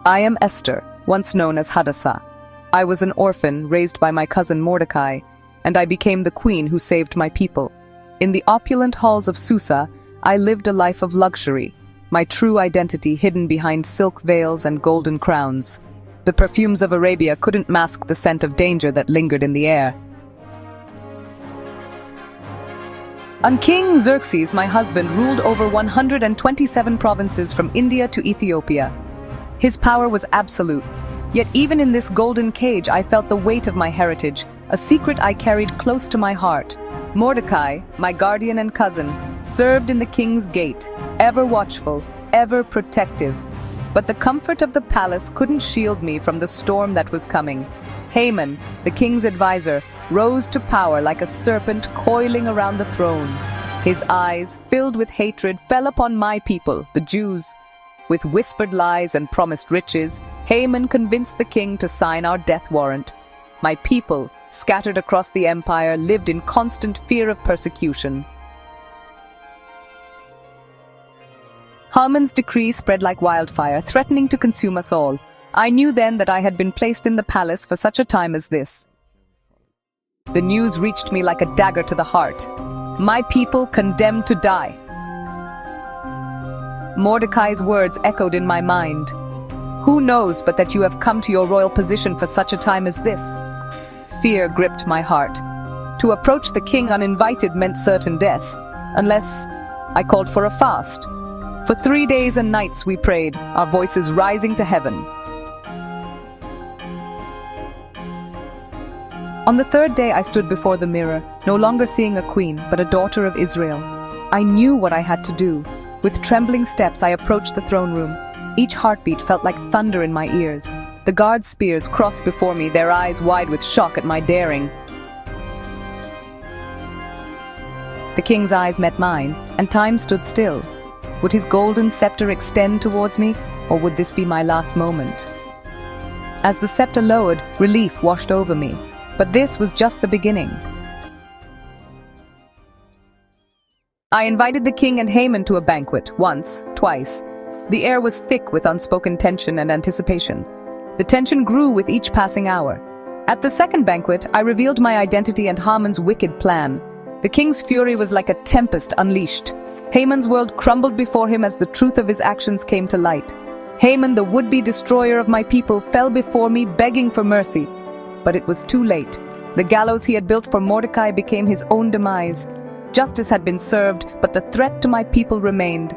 I am Esther, once known as Hadassah. I was an orphan raised by my cousin Mordecai, and I became the queen who saved my people. In the opulent halls of Susa, I lived a life of luxury, my true identity hidden behind silk veils and golden crowns. The perfumes of Arabia couldn't mask the scent of danger that lingered in the air. On King Xerxes, my husband, ruled over 127 provinces from India to Ethiopia. His power was absolute. Yet even in this golden cage, I felt the weight of my heritage, a secret I carried close to my heart. Mordecai, my guardian and cousin, served in the king's gate, ever watchful, ever protective. But the comfort of the palace couldn't shield me from the storm that was coming. Haman, the king's advisor, rose to power like a serpent coiling around the throne. His eyes, filled with hatred, fell upon my people, the Jews. With whispered lies and promised riches, Haman convinced the king to sign our death warrant. My people, scattered across the empire, lived in constant fear of persecution. Haman's decree spread like wildfire, threatening to consume us all. I knew then that I had been placed in the palace for such a time as this. The news reached me like a dagger to the heart. My people condemned to die. Mordecai's words echoed in my mind. Who knows but that you have come to your royal position for such a time as this? Fear gripped my heart. To approach the king uninvited meant certain death, unless I called for a fast. For 3 days and nights we prayed, our voices rising to heaven. On the third day I stood before the mirror, no longer seeing a queen, but a daughter of Israel. I knew what I had to do. With trembling steps I approached the throne room. Each heartbeat felt like thunder in my ears. The guards' spears crossed before me, their eyes wide with shock at my daring. The king's eyes met mine, and time stood still. Would his golden scepter extend towards me, or would this be my last moment? As the scepter lowered, relief washed over me. But this was just the beginning. I invited the king and Haman to a banquet, once, twice. The air was thick with unspoken tension and anticipation. The tension grew with each passing hour. At the second banquet, I revealed my identity and Haman's wicked plan. The king's fury was like a tempest unleashed. Haman's world crumbled before him as the truth of his actions came to light. Haman, the would-be destroyer of my people, fell before me, begging for mercy. But it was too late. The gallows he had built for Mordecai became his own demise. Justice had been served, but the threat to my people remained.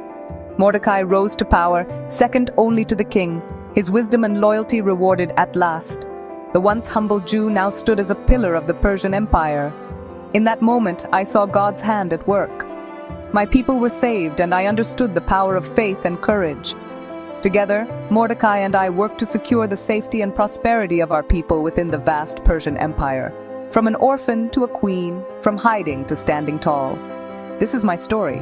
Mordecai rose to power, second only to the king, his wisdom and loyalty rewarded at last. The once humble Jew now stood as a pillar of the Persian Empire. In that moment, I saw God's hand at work. My people were saved, and I understood the power of faith and courage. Together, Mordecai and I worked to secure the safety and prosperity of our people within the vast Persian Empire. From an orphan to a queen, from hiding to standing tall. This is my story,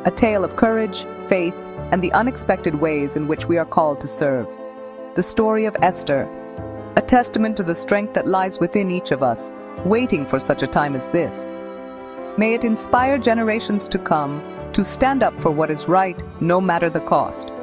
a tale of courage, faith, and the unexpected ways in which we are called to serve. The story of Esther, a testament to the strength that lies within each of us, waiting for such a time as this. May it inspire generations to come to stand up for what is right, no matter the cost.